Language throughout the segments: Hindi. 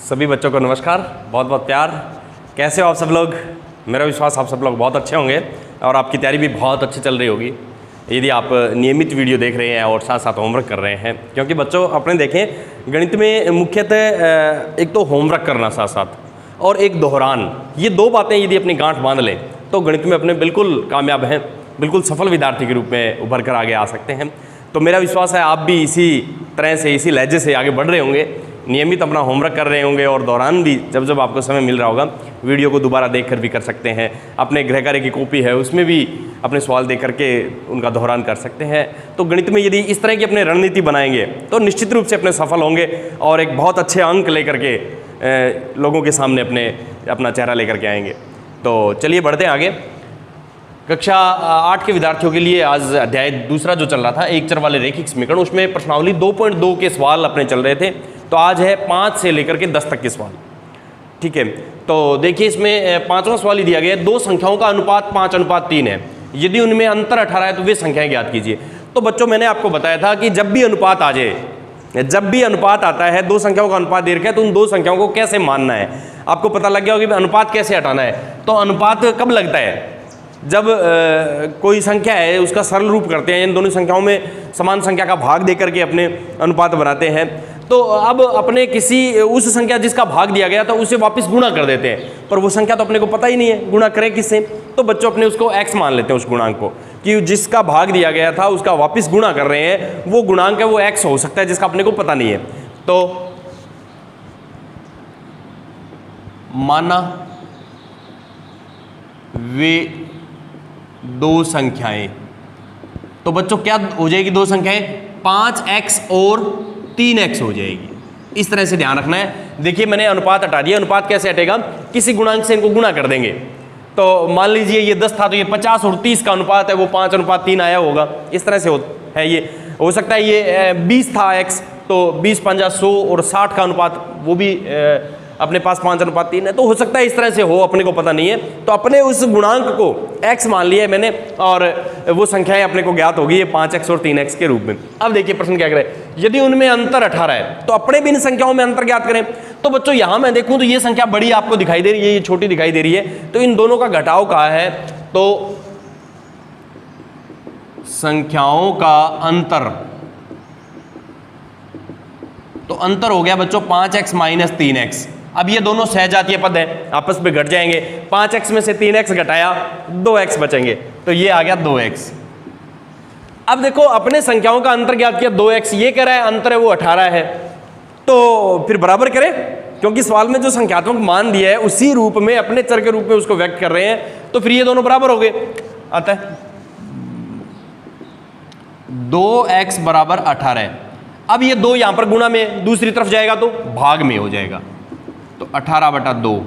सभी बच्चों को नमस्कार, बहुत बहुत प्यार। कैसे हो आप सब लोग? मेरा विश्वास आप सब लोग बहुत अच्छे होंगे और आपकी तैयारी भी बहुत अच्छी चल रही होगी यदि आप नियमित वीडियो देख रहे हैं और साथ साथ होमवर्क कर रहे हैं। क्योंकि बच्चों अपने देखें गणित में मुख्यतः एक तो होमवर्क करना साथ साथ और एक दोहरान, ये दो बातें यदि अपनी गांठ बांध लें तो गणित में अपने बिल्कुल कामयाब हैं, बिल्कुल सफल विद्यार्थी के रूप में उभर कर आगे आ सकते हैं। तो मेरा विश्वास है आप भी इसी तरह से, इसी लहजे से आगे बढ़ रहे होंगे, नियमित अपना होमवर्क कर रहे होंगे और दौरान भी जब जब आपको समय मिल रहा होगा वीडियो को दोबारा देखकर भी कर सकते हैं। अपने गृह कार्य की कॉपी है उसमें भी अपने सवाल देख करके उनका दोहरान कर सकते हैं। तो गणित में यदि इस तरह की अपने रणनीति बनाएंगे तो निश्चित रूप से अपने सफल होंगे और एक बहुत अच्छे अंक लेकर के लोगों के सामने अपना चेहरा लेकर के आएंगे। तो चलिए बढ़ते हैं आगे। कक्षा 8 के विद्यार्थियों के लिए आज अध्याय दूसरा जो चल रहा था, एक चर वाले रैखिक समीकरण, उसमें प्रश्नावली 2.2 के सवाल अपने चल रहे थे। तो आज है 5 से लेकर के 10 तक के सवाल। ठीक है, तो देखिए इसमें पांचवा सवाल ही दिया गया है, दो संख्याओं का अनुपात 5:3 है, यदि उनमें अंतर 18 है तो वे संख्याएं ज्ञात कीजिए। तो बच्चों मैंने आपको बताया था कि जब भी अनुपात आ जाए, जब भी अनुपात आता है, दो संख्याओं का अनुपात दे रखा है तो उन दो संख्याओं को कैसे मानना है आपको पता लग गया होगा कि अनुपात कैसे हटाना है। तो अनुपात कब लगता है? जब कोई संख्या है उसका सरल रूप करते हैं, इन दोनों संख्याओं में समान संख्या का भाग दे करके अपने अनुपात बनाते हैं। तो अब अपने किसी उस संख्या जिसका भाग दिया गया था उसे वापस गुणा कर देते हैं, पर वो संख्या तो अपने को पता ही नहीं है, गुणा करें किससे? तो बच्चों अपने उसको x मान लेते हैं, उस गुणांक को, कि जिसका भाग दिया गया था उसका वापस गुणा कर रहे हैं, वो गुणांक है वो x हो सकता है जिसका अपने को पता नहीं है। तो माना वे दो संख्याएं, तो बच्चों क्या हो जाएगी? दो संख्याएं 5x और 3x हो जाएगी। इस तरह से ध्यान रखना है। देखिए मैंने अनुपात हटा दिया। अनुपात कैसे हटेगा? किसी गुणांक से इनको गुणा कर देंगे। तो मान लीजिए ये 10 था तो ये 50 और 30 का अनुपात है वो 5:3 आया होगा। इस तरह से है, ये हो सकता है ये 20 था x तो 20 पंजा 100 और 60 का अनुपात वो भी अपने पास 5:3 है। तो हो सकता है इस तरह से हो, अपने को पता नहीं है। तो अपने उस गुणांक को x मान लिया है मैंने और वो संख्याएं अपने को ज्ञात होगी, ये 5x और 3x के रूप में। अब देखिए प्रश्न क्या करे, यदि उनमें अंतर 18 है तो अपने भी इन संख्याओं में अंतर ज्ञात करें। तो बच्चों यहां मैं देखूं तो ये संख्या बड़ी आपको दिखाई दे रही है, ये छोटी दिखाई दे रही है, तो इन दोनों का घटाव कहा है। तो संख्याओं का अंतर, तो अंतर हो गया बच्चों 5x - 3x। अब ये दोनों सहजातीय पद हैं, आपस में घट जाएंगे। 5x में से 3x घटाया 2x बचेंगे, तो ये आ गया 2x। अब देखो अपने संख्याओं का अंतर ज्ञात किया 2x, ये कह रहा है अंतर है वो 18 है, तो फिर बराबर करें, क्योंकि सवाल में जो संख्यात्मक मान दिया है उसी रूप में अपने चर के रूप में उसको व्यक्त कर रहे हैं, तो फिर ये दोनों बराबर हो गए। आता है 2x = 18। अब ये 2 यहां पर गुणा में, दूसरी तरफ जाएगा तो भाग में हो जाएगा, तो 18/2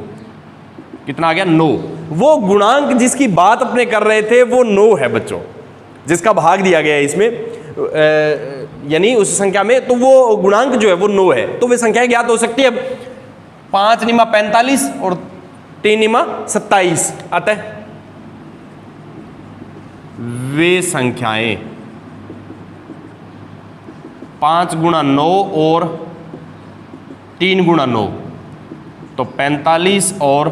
कितना आ गया? 9। वो गुणांक जिसकी बात अपने कर रहे थे वो 9 है बच्चों, जिसका भाग दिया गया है इसमें यानी उस संख्या में, तो वो गुणांक जो है वो 9 है। तो वे संख्याएं ज्ञात हो सकती है। अब 5 × 45 और 3 × 27 आता है। वे संख्याएं 5 × 9 और 3 × 9, तो 45 और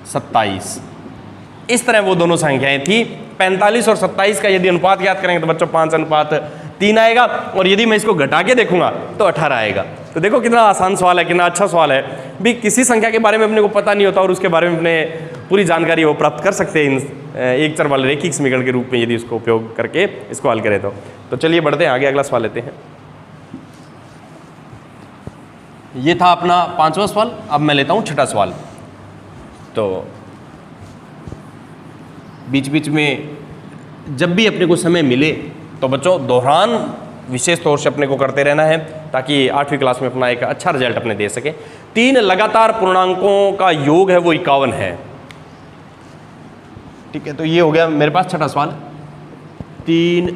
27। इस तरह वो दोनों संख्याएं थी। 45 और 27 का यदि अनुपात ज्ञात करेंगे तो बच्चों 5:3 आएगा, और यदि मैं इसको घटा के देखूंगा तो 18 आएगा। तो देखो कितना आसान सवाल है, कितना अच्छा सवाल है। भी किसी संख्या के बारे में अपने को पता नहीं होता और उसके बारे में अपने पूरी जानकारी वो प्राप्त कर सकते हैं एक चर वाले रैखिक समीकरण के रूप में यदि उसको उपयोग करके इसको हल करें तो चलिए बढ़ते हैं आगे, अगला सवाल लेते हैं। ये था अपना 5वां सवाल। अब मैं लेता हूं 6ठा सवाल। तो बीच बीच में जब भी अपने को समय मिले तो बच्चों दोहरान विशेष तौर से अपने को करते रहना है, ताकि 8वीं क्लास में अपना एक अच्छा रिजल्ट अपने दे सके। 3 लगातार पूर्णांकों का योग है वो 51 है। ठीक है, तो ये हो गया मेरे पास 6ठा सवाल। 3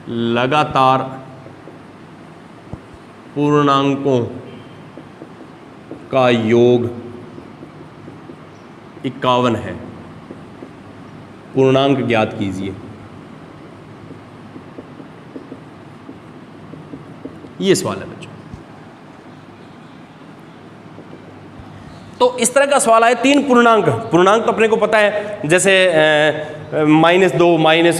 लगातार पूर्णांकों का योग 51 है, पूर्णांक ज्ञात कीजिए। ये सवाल है बच्चों। तो इस तरह का सवाल आए, तीन पूर्णांक, पूर्णांक तो अपने को पता है, जैसे -2, -1,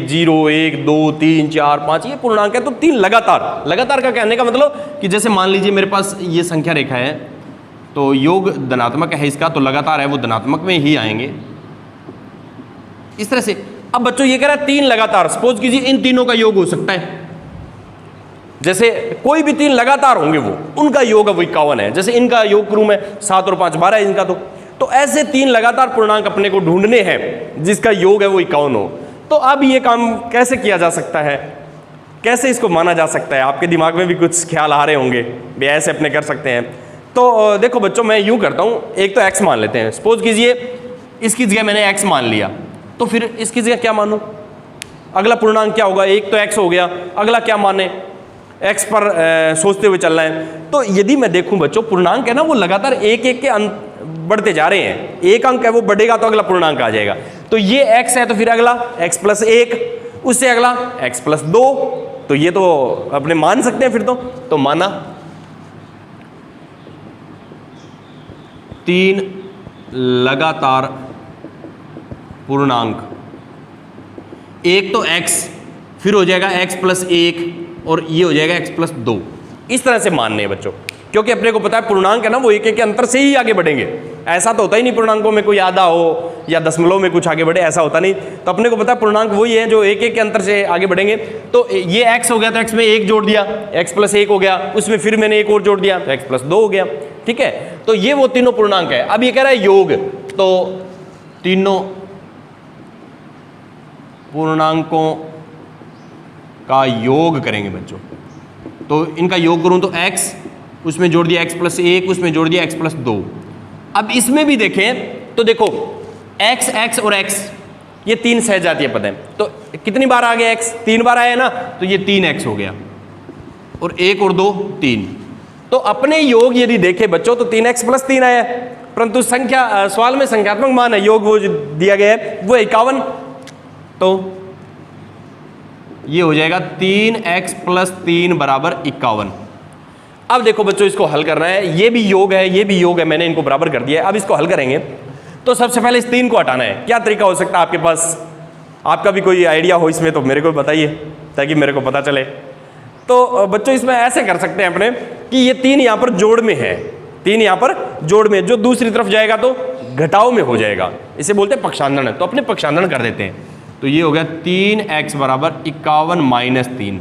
0, 1, 2, 3, 4, 5 ये पूर्णांक है। तो तीन लगातार, लगातार का कहने का मतलब कि जैसे मान लीजिए मेरे पास ये संख्या रेखा है, तो योग धनात्मक है इसका, तो लगातार है वो धनात्मक में ही आएंगे इस तरह से। अब बच्चों ये कह रहा है तीन लगातार, सपोज कीजिए इन तीनों का योग हो सकता है, जैसे कोई भी तीन लगातार होंगे वो, उनका योग अब 51 है। जैसे इनका योग क्रम है 7 और 5 12 है इनका, तो ऐसे तीन लगातार पूर्णांक अपने को ढूंढने हैं जिसका योग है वो 51 हो। तो अब ये काम कैसे किया जा सकता है, कैसे इसको माना जा सकता है? आपके दिमाग में भी कुछ ख्याल आ रहे होंगे भी ऐसे अपने कर सकते हैं। तो देखो बच्चों, मैं यूँ करता हूँ, एक तो x मान लेते हैं, सपोज कीजिए इसकी जगह मैंने x मान लिया, तो फिर इसकी जगह क्या मानूं? अगला पूर्णांक क्या होगा? एक तो x हो गया, अगला क्या माने? x पर सोचते हुए चलना है। तो यदि मैं देखूं बच्चों, पूर्णांक है ना वो लगातार एक एक के बढ़ते जा रहे हैं, एक अंक है वो बढ़ेगा तो अगला पूर्णांक आ जाएगा। तो ये x है तो फिर अगला x + 1, उससे अगला x + 2, तो ये तो अपने मान सकते हैं फिर तो माना। तीन लगातार पूर्णांक, एक तो x, फिर हो जाएगा x + 1 और ये हो जाएगा x + 2, इस तरह से मानने हैं बच्चों, क्योंकि अपने को पता है पूर्णांक है ना वो एक एक के अंतर से ही आगे बढ़ेंगे। ऐसा तो होता ही नहीं पूर्णांकों में कोई आधा हो या दशमलव में कुछ आगे बढ़े, ऐसा होता नहीं। तो अपने को पता है पूर्णांक वही है जो एक एक के अंतर से आगे बढ़ेंगे। तो ये x हो गया तो x में 1 जोड़ दिया, x + 1 हो गया, उसमें फिर मैंने एक और जोड़ दिया तो x + 2 हो गया। ठीक है, तो ये वो तीनों पूर्णांक है। अब ये कह रहा है योग, तो तीनों पूर्णांकों का योग करेंगे बच्चों। तो इनका योग करूं तो x, उसमें जोड़ दिया x + 1, उसमें जोड़ दिया x + 2। अब इसमें भी देखें तो देखो x, x और x ये तीन सहजातीय पद हैं, तो कितनी बार आ गया x? 3 बार आया ना, तो ये 3x हो गया, और 1 और 2 3। तो अपने योग यदि देखें बच्चों तो 3x + 3 आया, परंतु संख्या सवाल में संख्यात्मक मान है, योग वो जो दिया गया है वो 51, तो ये हो जाएगा 3x + 3 = 51। अब देखो बच्चों इसको हल करना है, ये भी योग है ये भी योग है, मैंने इनको बराबर कर दिया है। अब इसको हल करेंगे तो सबसे पहले इस 3 को हटाना है। क्या तरीका हो सकता है आपके पास? आपका भी कोई आइडिया हो इसमें तो मेरे को बताइए ताकि मेरे को पता चले। तो बच्चों इसमें ऐसे कर सकते हैं अपने कि ये 3 यहाँ पर जोड़ में है, 3 यहाँ पर जोड़ में, जो दूसरी तरफ जाएगा तो घटाव में हो जाएगा, इसे बोलते हैं पक्षांतरण। तो अपने पक्षांतरण कर देते हैं, तो ये हो गया 3x = 51 - 3,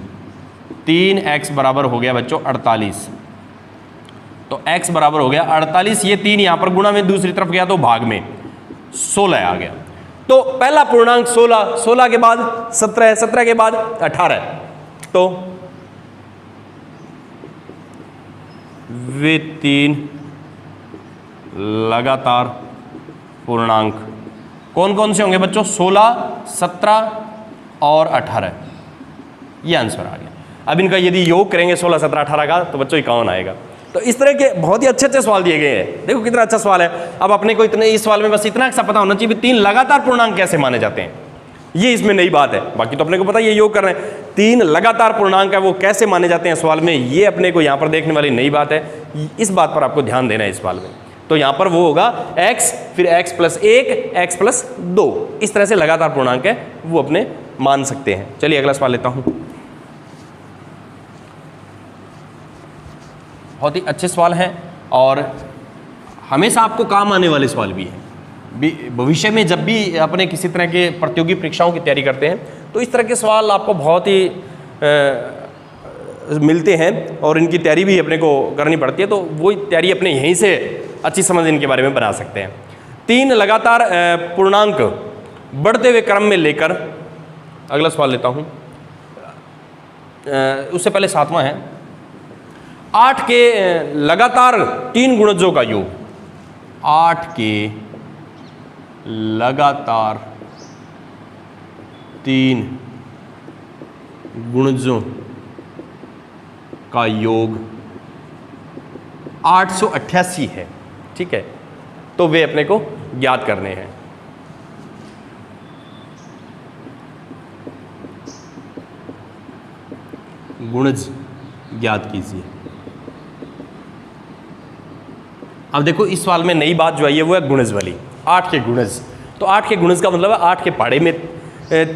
3x बराबर हो गया बच्चों 48। तो x बराबर हो गया 48, ये 3 यहाँ पर गुणा में दूसरी तरफ गया तो भाग में 16 आ गया। तो पहला पूर्णांक 16, 16 के बाद 17, 17 के बाद 18, तो वे 3 लगातार पूर्णांक कौन कौन से होंगे बच्चों? 16, 17 और 18, ये आंसर आ गया। अब इनका यदि योग करेंगे 16, 17, 18 का तो बच्चों 51 आएगा। तो इस तरह के बहुत ही अच्छे अच्छे सवाल दिए गए हैं, देखो कितना अच्छा सवाल है। अब अपने को इतने इस सवाल में बस इतना सा पता होना चाहिए 3 लगातार पूर्णांक कैसे माने जाते हैं, ये इसमें नई बात है। बाकी तो अपने को पता है ये योग कर रहे हैं, 3 लगातार पूर्णांक है वो कैसे माने जाते हैं सवाल में, ये अपने को यहाँ पर देखने वाली नई बात है। इस बात पर आपको ध्यान देना है इस सवाल में। तो यहाँ पर वो होगा x, फिर x + 1, x + 2, इस तरह से लगातार पूर्णांक है वो अपने मान सकते हैं। चलिए अगला सवाल लेता हूँ। बहुत ही अच्छे सवाल हैं और हमेशा आपको काम आने वाले सवाल भी हैं। भविष्य में जब भी अपने किसी तरह के प्रतियोगी परीक्षाओं की तैयारी करते हैं तो इस तरह के सवाल आपको बहुत ही मिलते हैं और इनकी तैयारी भी अपने को करनी पड़ती है। तो वो तैयारी अपने यहीं से अच्छी समझ इनके बारे में बना सकते हैं। 3 लगातार पूर्णांक बढ़ते हुए क्रम में लेकर, अगला सवाल लेता हूँ, उससे पहले 7वां है, 8 के लगातार 3 गुणजों का योग, 8 के लगातार 3 गुणजों का योग 888 है। ठीक है, तो वे अपने को ज्ञात करने हैं। गुणज ज्ञात कीजिए। अब देखो इस सवाल में नई बात जो आई है वो है गुणज वाली, 8 के गुणज। तो 8 के गुणज का मतलब है 8 के पहाड़े में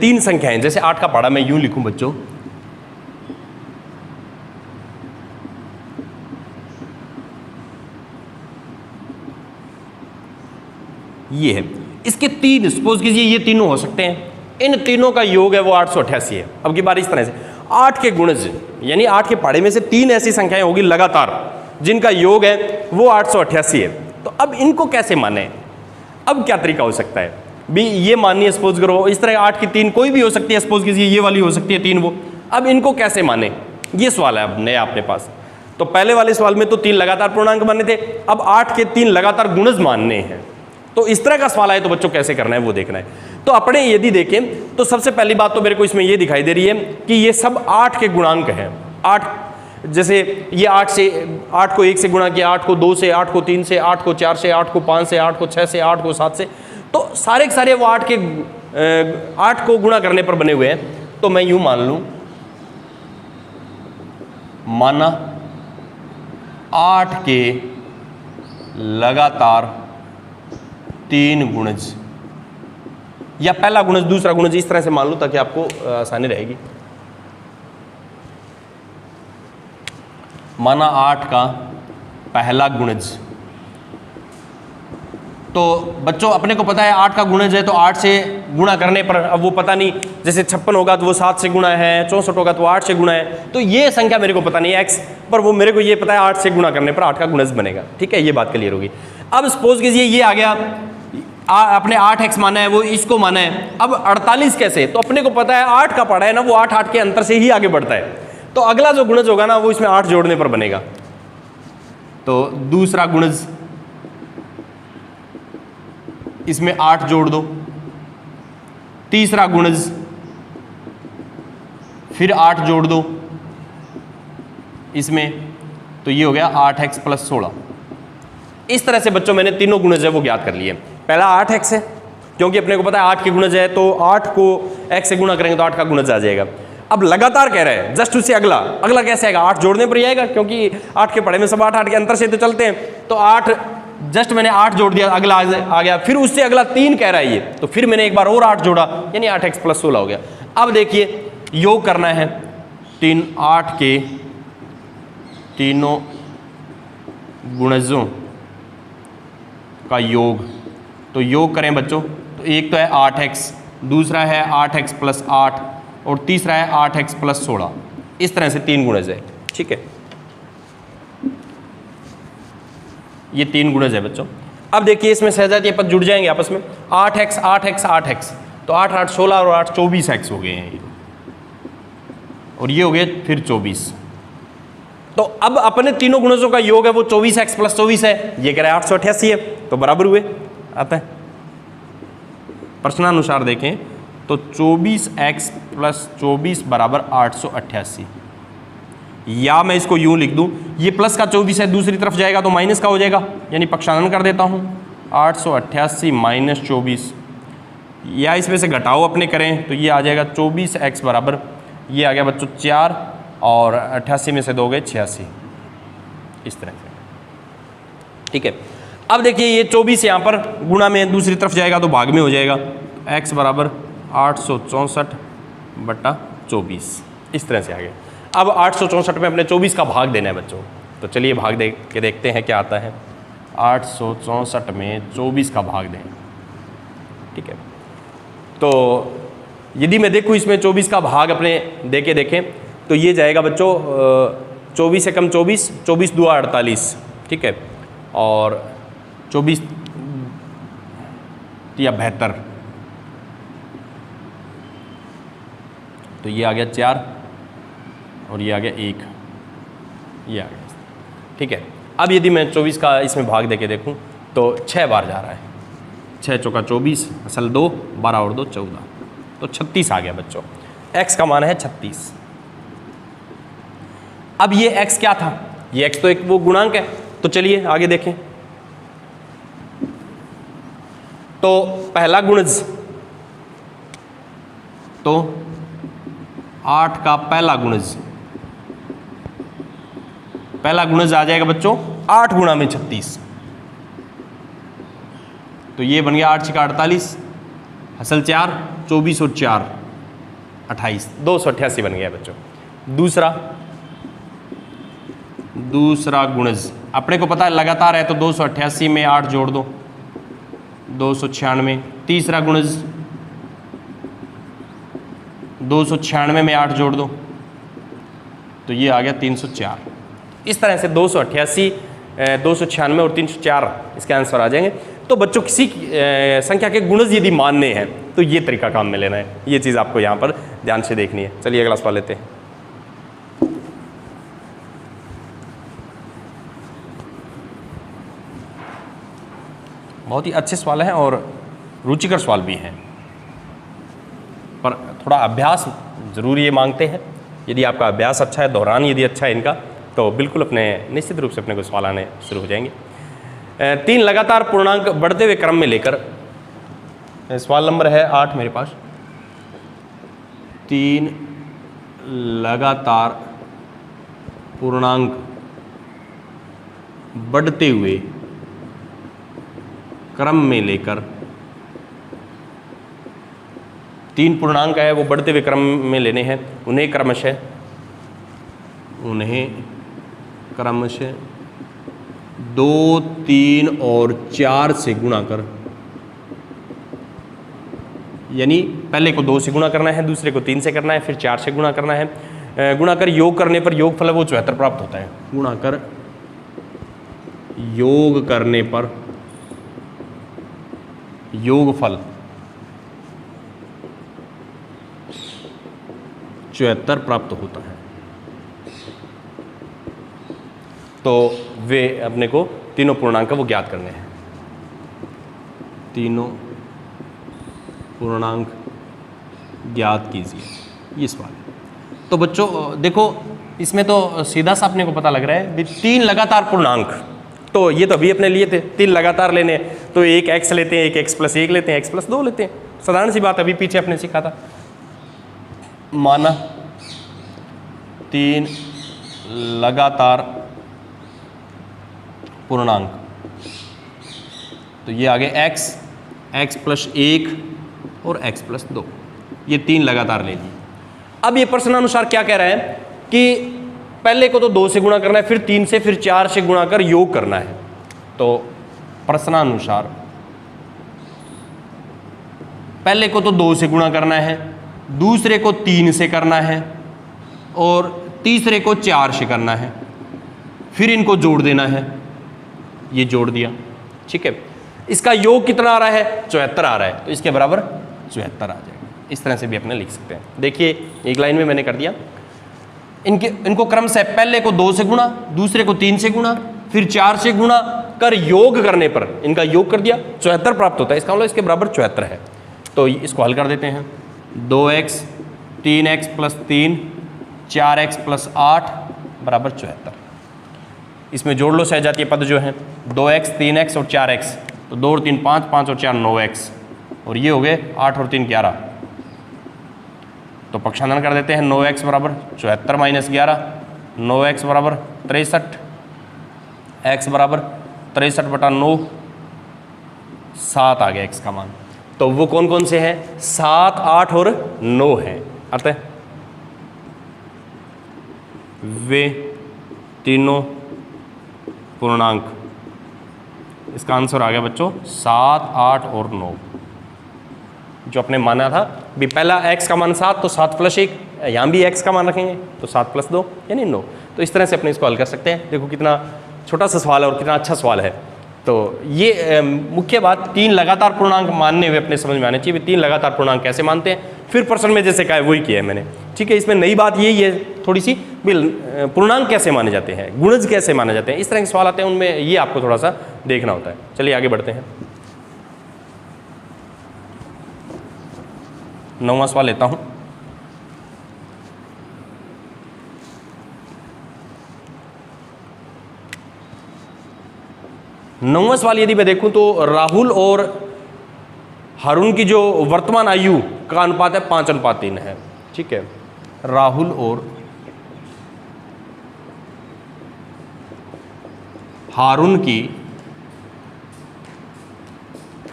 3 संख्याएं। जैसे 8 का पहाड़ा मैं यूं लिखूं बच्चों, ये है, इसके 3 सपोज कीजिए ये तीनों हो सकते हैं, इन तीनों का योग है वो 888 है। अब की बार इस तरह से 8 के गुणज यानी 8 के पहाड़े में से 3 ऐसी संख्याएं होगी लगातार जिनका योग है वो 888 है। तो अब इनको कैसे माने, अब क्या तरीका हो सकता है भी, ये मानिए सपोज करो इस तरह 8 की 3 कोई भी हो सकती है, सपोज कीजिए ये वाली हो सकती है 3 वो। अब इनको कैसे माने, ये सवाल है अब नया अपने पास। तो पहले वाले सवाल में तो 3 लगातार पूर्णांक माने थे, अब 8 के 3 लगातार गुणज मानने हैं। तो इस तरह का सवाल आए तो बच्चों कैसे करना है वो देखना है। तो अपने यदि देखें तो सबसे पहली बात तो मेरे को इसमें ये दिखाई दे रही है कि ये सब 8 के गुणांक हैं। 8 जैसे ये 8 से 8 को 1 से गुणा किया, 8 को 2 से, 8 को 3 से, 8 को 4 से, 8 को 5 से, 8 को 6 से, 8 को 7 से, तो सारे के सारे वो 8 को गुणा करने पर बने हुए हैं। तो मैं यूं मान लूं, माना 8 के लगातार 3 गुणज, या पहला गुणज दूसरा गुणज, इस तरह से मान लो ताकि आपको आसानी रहेगी। माना 8 का पहला गुणज, तो बच्चों अपने को पता है 8 का गुणज है तो 8 से गुणा करने पर, अब वो पता नहीं जैसे 56 होगा तो वो 7 से गुणा है, 64 होगा तो 8 से गुणा है, तो ये संख्या मेरे को पता नहीं है x, पर वो मेरे को ये पता है 8 से गुणा करने पर 8 का गुणज बनेगा। ठीक है, ये बात क्लियर होगी। अब सपोज कीजिए ये आ गया, अपने 8x माना है वो इसको माना है, अब 48 कैसे, तो अपने को पता है 8 का पढ़ा है ना वो 8 के अंतर से ही आगे बढ़ता है, तो अगला जो गुणज होगा ना वो इसमें 8 जोड़ने पर बनेगा। तो दूसरा गुणज इसमें 8 जोड़ दो, तीसरा गुणज फिर 8 जोड़ दो इसमें, तो ये हो गया 8x + 16। इस तरह से बच्चों मैंने तीनों गुणज है वो ज्ञात कर लिए। पहला 8x है क्योंकि अपने को पता है 8 के गुणज है, तो 8 को x से गुणा करेंगे तो 8 का गुणज आ जाएगा। अब लगातार कह रहा है, जस्ट उससे अगला कैसे आएगा, 8 जोड़ने पर ही आएगा क्योंकि 8 के पढ़े में सब 8 के अंतर से तो चलते हैं, तो 8 जस्ट मैंने 8 जोड़ दिया, अगला आ गया, फिर उससे अगला 3 कह रहा है ये, तो फिर मैंने एक बार और 8 जोड़ा यानी 8x + 16 हो गया। अब देखिए योग करना है 8 के तीनों गुणजों का योग, तो योग करें बच्चों, तो एक तो है 8x, दूसरा है 8x + 8 और तीसरा है 8x + 16। इस तरह से 3 गुणज है। ठीक है, ये 3 गुणज है बच्चों। अब देखिए इसमें सहजात ये पद जुड़ जाएंगे आपस में, 8x 8x 8x, तो 8 8 16 और 8 24x हो गए हैं ये, और ये हो गए फिर 24। तो अब अपने तीनों गुणजों का योग है वो 24x + 24 है, ये कह रहा है 888 है, तो बराबर हुए आता है। प्रश्नानुसार देखें तो 24x + 24 = 888, या मैं इसको यूं लिख दूं, ये प्लस का 24 है दूसरी तरफ जाएगा तो माइनस का हो जाएगा, यानी पक्षांतरण कर देता हूं 888 - 24, या इसमें से घटाओ अपने करें तो ये आ जाएगा 24x बराबर, ये आ गया बच्चों 4 और 88 में से 2 गए 86, इस तरह से। ठीक है, अब देखिए ये 24 यहाँ पर गुणा में दूसरी तरफ जाएगा तो भाग में हो जाएगा, x बराबर 864/24, इस तरह से आ गया। अब 864 में अपने 24 का भाग देना है बच्चों, तो चलिए भाग दे के देखते हैं क्या आता है। 864 में 24 का भाग दें। ठीक है, तो यदि मैं देखूँ इसमें 24 का भाग अपने दे के देखें तो ये जाएगा बच्चों 24 से कम 24, 24 × 2 = 48। ठीक है, और 24 या 72, तो ये आ गया 4 और ये आ गया 1, ये आ गया। ठीक है, अब यदि मैं 24 का इसमें भाग देके देखूं तो 6 बार जा रहा है, 6 × 4 = 24, असल 2, 12 और 2 = 14, तो 36 आ गया बच्चों। x का मान है 36। अब ये x क्या था, ये x तो एक वो गुणांक है, तो चलिए आगे देखें। तो पहला गुणज, तो 8 का पहला गुणज, पहला गुणज आ जाएगा बच्चों 8 × 36, तो ये बन गया 8 छिका 48, असल 4, 24 और 4 28, 288 बन गया बच्चों। दूसरा गुणज अपने को पता है लगातार है, तो 288 में 8 जोड़ दो 296। तीसरा गुणज 296 में 8 जोड़ दो तो ये आ गया 304। इस तरह से 288, 296 और 304 इसके आंसर आ जाएंगे। तो बच्चों किसी संख्या के गुणज यदि मानने हैं तो ये तरीका काम में लेना है, ये चीज़ आपको यहाँ पर ध्यान से देखनी है। चलिए अगला सवाल लेते हैं। बहुत ही अच्छे सवाल हैं और रुचिकर सवाल भी हैं, पर थोड़ा अभ्यास ज़रूर ये मांगते हैं। यदि आपका अभ्यास अच्छा है, दोहरान यदि अच्छा है इनका, तो बिल्कुल अपने निश्चित रूप से अपने को सवाल आने शुरू हो जाएंगे। 3 लगातार पूर्णांक बढ़ते हुए क्रम में लेकर, सवाल नंबर है 8 मेरे पास। 3 लगातार पूर्णांक बढ़ते हुए क्रम में लेकर, 3 पूर्णांक है वो बढ़ते हुए क्रम में लेने हैं, उन्हें क्रमशः 2, 3 और 4 से गुणा कर, यानी पहले को 2 से गुणा करना है, दूसरे को 3 से करना है, फिर 4 से गुणा करना है। गुणा कर योग करने पर योगफल वो 74 प्राप्त होता है। गुणा कर योग करने पर योगफल 74 प्राप्त होता है। तो वे अपने को तीनों पूर्णांक वो ज्ञात करने हैं। तीनों पूर्णांक ज्ञात कीजिए, ये सवाल है। तो बच्चों देखो, इसमें तो सीधा सा अपने को पता लग रहा है 3 लगातार पूर्णांक, तो ये तो अभी अपने लिए थे 3 लगातार लेने, तो एक x लेते हैं, एक x + 1 लेते हैं, x + 2 लेते हैं। साधारण सी बात, अभी पीछे अपने सीखा था। माना 3 लगातार पूर्णांक, तो ये आ गए x + 1 और x + 2, ये 3 लगातार ले लिए। अब ये प्रश्नानुसार क्या कह रहा है कि पहले को तो 2 से गुणा करना है, फिर 3 से, फिर 4 से गुणा कर योग करना है। तो प्रश्नानुसार पहले को तो 2 से गुणा करना है, दूसरे को 3 से करना है और तीसरे को 4 से करना है, फिर इनको जोड़ देना है। ये जोड़ दिया, ठीक है। इसका योग कितना आ रहा है? 74 आ रहा है, तो इसके बराबर 74 आ जाएगा। इस तरह से भी अपने लिख सकते हैं। देखिए एक लाइन में मैंने कर दिया। इनको क्रम से पहले को 2 से गुणा, दूसरे को 3 से गुणा, फिर 4 से गुणा कर योग करने पर इनका योग कर दिया, 74 प्राप्त होता है। इसका मतलब इसके बराबर 74 है। तो इसको हल कर देते हैं। 2x 3x + 3 4x + 8 बराबर 74। इसमें जोड़ लो सहजातीय पद जो है, 2x 3x और 4x, तो 2 और 3 5, 5 और 4 9x, और ये हो गए 8 और 3 11। तो पक्षांतरण कर देते हैं। 9x बराबर 74 - 11, 9x बराबर 63, x बराबर 63/9, 7 आ गया x का मान। तो वो कौन कौन से हैं? 7, 8 और 9 हैं। अतः वे तीनों पूर्णांक, इसका आंसर आ गया बच्चों 7, 8 और 9। जो आपने माना था भी, पहला x का मान 7, तो 7 + 1, यहाँ भी x का मान रखेंगे तो 7 + 2 यानी 9। तो इस तरह से अपने इसको हल कर सकते हैं। देखो कितना छोटा सा सवाल है और कितना अच्छा सवाल है। तो ये मुख्य बात 3 लगातार पूर्णांक मानने हुए अपने समझ में आने चाहिए। 3 लगातार पूर्णांक कैसे मानते हैं, फिर प्रश्न में जैसे कहा है वही किया है मैंने, ठीक है। इसमें नई बात यही है थोड़ी सी, पूर्णांक कैसे माने जाते हैं, गुणज कैसे माने जाते हैं, इस तरह के सवाल आते हैं, उनमें ये आपको थोड़ा सा देखना होता है। चलिए आगे बढ़ते हैं। 9वां सवाल लेता हूं। नौवां सवाल यदि मैं देखूं तो राहुल और हारून की जो वर्तमान आयु का अनुपात है 5:3 है, ठीक है। राहुल और हारून की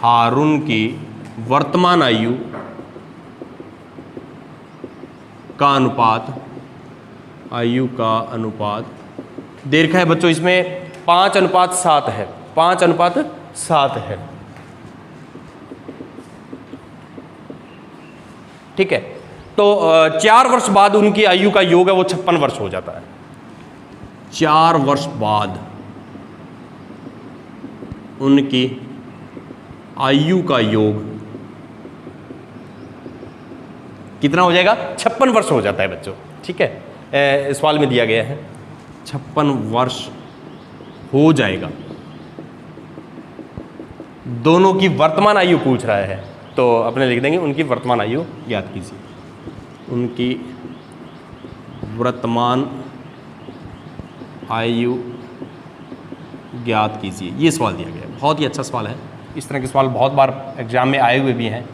हारून की वर्तमान आयु का अनुपात, आयु का अनुपात दे रखा है बच्चों, इसमें 5:7 है, 5:7 है। ठीक है, तो 4 वर्ष बाद उनकी आयु का योग है वो 56 वर्ष हो जाता है। 4 वर्ष बाद उनकी आयु का योग कितना हो जाएगा? 56 वर्ष हो जाता है बच्चों। ठीक है, सवाल में दिया गया है 56 वर्ष हो जाएगा। दोनों की वर्तमान आयु पूछ रहा है, तो अपने लिख देंगे उनकी वर्तमान आयु ज्ञात कीजिए। उनकी वर्तमान आयु ज्ञात कीजिए, ये सवाल दिया गया है। बहुत ही अच्छा सवाल है, इस तरह के सवाल बहुत बार एग्जाम में आए हुए भी हैं,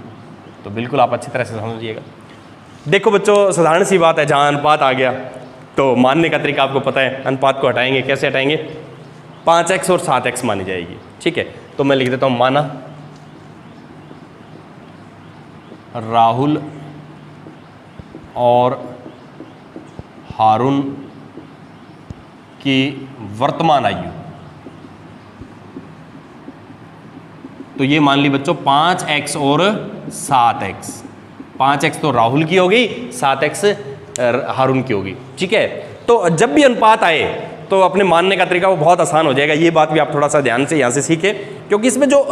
तो बिल्कुल आप अच्छी तरह से समझिएगा। देखो बच्चों, साधारण सी बात है, जहाँ अनुपात आ गया तो मानने का तरीका आपको पता है। अनुपात को हटाएंगे, कैसे हटाएंगे? 5x और 7x मानी जाएगी। ठीक है, तो मैं लिख देता हूँ माना राहुल और हारून की वर्तमान आयु, तो ये मान ली बच्चों 5x और 7x। 5x तो राहुल की होगी, 7x हारून की होगी। ठीक है, तो जब भी अनुपात आए तो अपने मानने का तरीका वो बहुत आसान हो जाएगा। ये बात भी आप थोड़ा सा ध्यान से यहाँ से सीखें, क्योंकि इसमें जो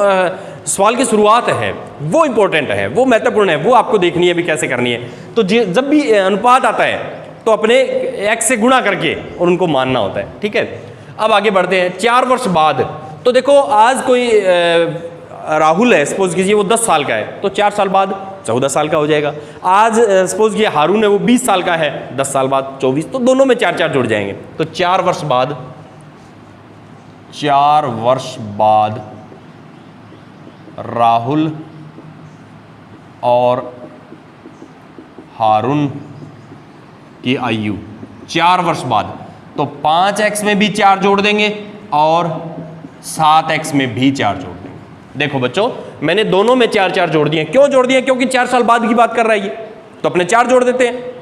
सवाल की शुरुआत है वो इंपॉर्टेंट है, वो महत्वपूर्ण है, वो आपको देखनी है भी कैसे करनी है। तो जब भी अनुपात आता है तो अपने x से गुणा करके और उनको मानना होता है। ठीक है, अब आगे बढ़ते हैं। 4 वर्ष बाद, तो देखो आज कोई राहुल है, सपोज कीजिए वो 10 साल का है, तो 4 साल बाद 14 साल का हो जाएगा। आज सपोज कीजिए हारून है, वो 20 साल का है, 10 साल बाद 24, तो दोनों में 4 जुड़ जाएंगे। तो 4 वर्ष बाद, 4 वर्ष बाद राहुल और हारून की आयु 4 वर्ष बाद, तो 5x में भी 4 जोड़ देंगे और 7x में भी 4 जोड़ देंगे। देखो बच्चों, मैंने दोनों में 4 जोड़ दिए। क्यों जोड़ दिए? क्योंकि 4 साल बाद की बात कर रहा है ये, तो अपने 4 जोड़ देते हैं।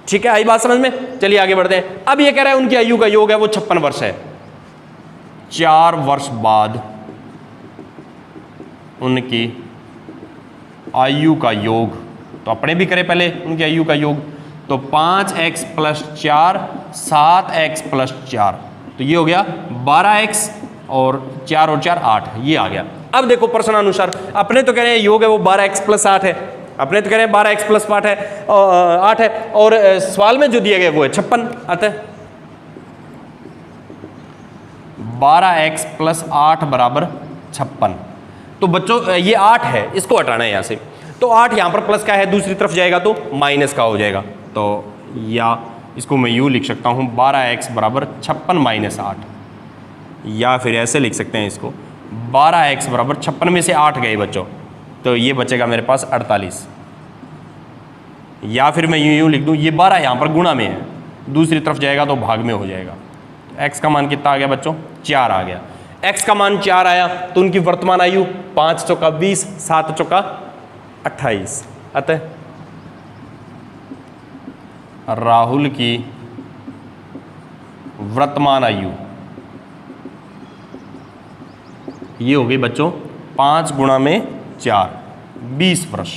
ठीक है, आई बात समझ में? चलिए आगे बढ़ते हैं। अब ये कह रहा है उनकी आयु का योग है वो 56 वर्ष है। 4 वर्ष बाद उनकी आयु का योग, तो अपने भी करें पहले उनकी आयु का योग, तो 5x + 4, 7x + 4, तो ये हो गया 12x और 4 और 4 8, ये आ गया। अब देखो प्रश्नानुसार, अपने तो कह रहे हैं योग है वो 12x + 8 है, अपने तो कह रहे हैं 12x + 8 है, 8 है, और सवाल में जो दिया गया वो है 56 आता है। 12x + 8 = 56। तो बच्चों ये 8 है, इसको हटाना है यहाँ से, तो 8 यहाँ पर प्लस का है, दूसरी तरफ जाएगा तो माइनस का हो जाएगा। तो या इसको मैं यूँ लिख सकता हूँ 12x = 56 - 8, या फिर ऐसे लिख सकते हैं इसको 12x = 56 में से 8 गए बच्चों, तो ये बचेगा मेरे पास 48। या फिर मैं यूँ लिख दूँ, ये 12 यहाँ पर गुणा में है, दूसरी तरफ जाएगा तो भाग में हो जाएगा। x का मान कितना आ गया बच्चों? 4 आ गया। x का मान 4 आया तो उनकी वर्तमान आयु 5 × 20, 7 × 28। अतः राहुल की वर्तमान आयु ये हो गई बच्चों 5 × 4, 20 वर्ष,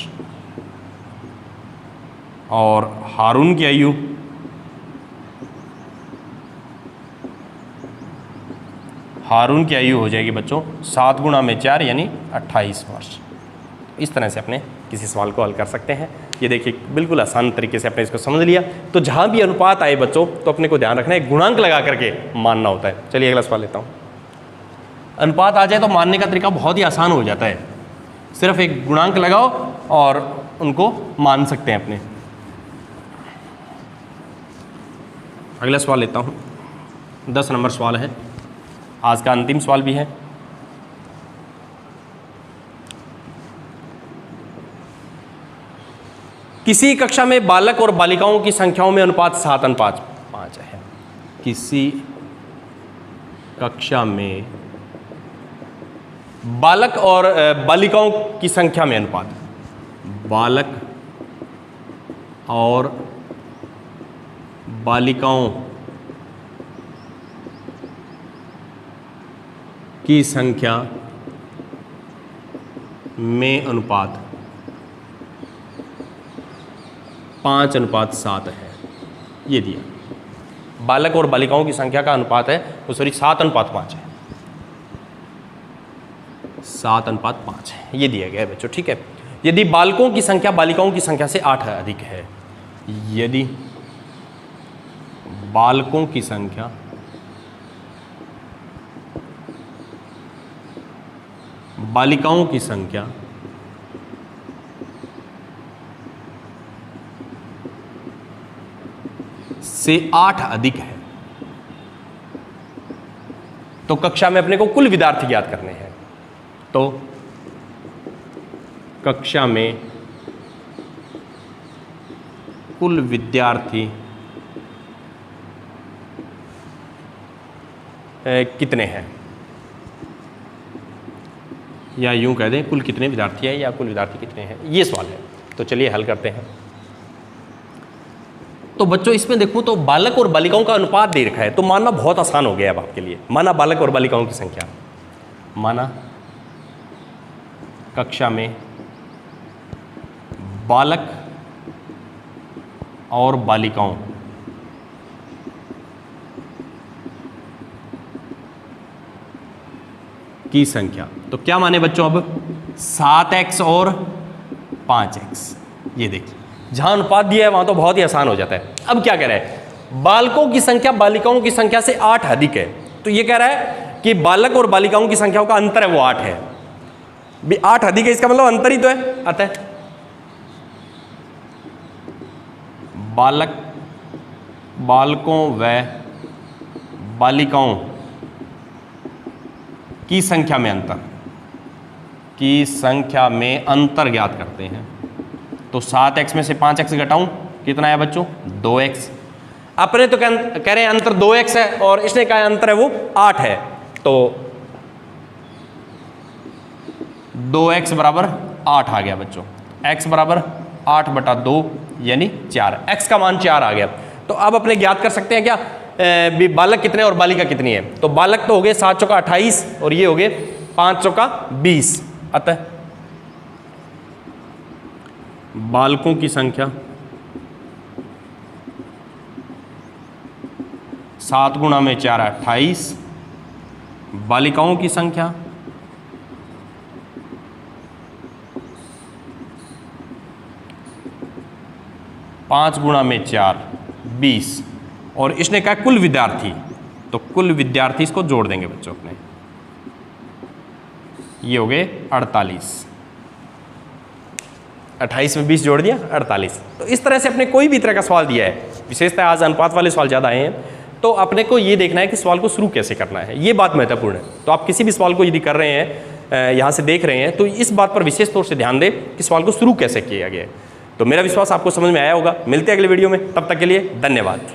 और हारून की आयु हो जाएगी बच्चों 7 × 4 यानी 28 वर्ष। इस तरह से अपने किसी सवाल को हल कर सकते हैं। ये देखिए बिल्कुल आसान तरीके से अपने इसको समझ लिया। तो जहाँ भी अनुपात आए बच्चों, तो अपने को ध्यान रखना है गुणांक लगा करके मानना होता है। चलिए अगला सवाल लेता हूँ। अनुपात आ जाए तो मानने का तरीका बहुत ही आसान हो जाता है, सिर्फ एक गुणांक लगाओ और उनको मान सकते हैं अपने। अगला सवाल लेता हूँ, 10 नंबर सवाल है, आज का अंतिम सवाल भी है। किसी कक्षा में बालक और बालिकाओं की संख्याओं में अनुपात 7:5 है। किसी कक्षा में बालक और बालिकाओं की संख्या में अनुपात, बालक और बालिकाओं की संख्या में अनुपात 5:7 है। ये दिया बालक और बालिकाओं की संख्या का अनुपात है वो 7:5 है, 7:5 है, ये दिया गया है बच्चों। ठीक है, यदि बालकों की संख्या बालिकाओं की संख्या से 8 अधिक है, यदि बालकों की संख्या बालिकाओं की संख्या से 8 अधिक है तो कक्षा में अपने को कुल विद्यार्थी ज्ञात करने हैं। तो कक्षा में कुल विद्यार्थी कितने हैं, या यूं कह दें कुल कितने विद्यार्थी हैं या कुल विद्यार्थी कितने हैं, ये सवाल है। तो चलिए हल करते हैं। तो बच्चों इसमें देखूं तो बालक और बालिकाओं का अनुपात दे रखा है, तो मानना बहुत आसान हो गया अब आपके लिए। माना बालक और बालिकाओं की संख्या, माना कक्षा में बालक और बालिकाओं की संख्या, तो क्या माने बच्चों अब 7x और 5x। ये देखिए जहां अनुपात दिया है वहां तो बहुत ही आसान हो जाता है। अब क्या कह रहा है, बालकों की संख्या बालिकाओं की संख्या से 8 अधिक है, तो ये कह रहा है कि बालक और बालिकाओं की संख्याओं का अंतर है वो 8 है। 8 अधिक है इसका मतलब अंतर ही तो है। अतः बालकों व बालिकाओं की संख्या में अंतर ज्ञात करते हैं। तो 7x में से 5x घटाऊं कितना है बच्चों, 2x। अपने तो कह रहे हैं अंतर 2x है और इसने कहा अंतर है वो 8 है, तो 2x बराबर 8 आ गया बच्चों। x बराबर 8/2 यानी 4, x का मान 4 आ गया। तो अब अपने ज्ञात कर सकते हैं क्या बालक कितने और बालिका कितनी है। तो बालक तो हो गए 7 चौका 28 और ये हो गए 5 चौका 20। अतः बालकों की संख्या 7 गुणा में 4 28, बालिकाओं की संख्या 5 गुणा में 4 20, और इसने कहा कुल विद्यार्थी, तो कुल विद्यार्थी इसको जोड़ देंगे बच्चों अपने, ये हो गए 48। 28 में 20 जोड़ दिया 48। तो इस तरह से अपने कोई भी तरह का सवाल दिया है, विशेषतः आज अनुपात वाले सवाल ज़्यादा आए हैं, तो अपने को ये देखना है कि सवाल को शुरू कैसे करना है, ये बात महत्वपूर्ण है। तो आप किसी भी सवाल को यदि कर रहे हैं, यहाँ से देख रहे हैं, तो इस बात पर विशेष तौर से ध्यान दें कि सवाल को शुरू कैसे किया गया है। तो मेरा विश्वास आपको समझ में आया होगा। मिलते हैं अगले वीडियो में, तब तक के लिए धन्यवाद।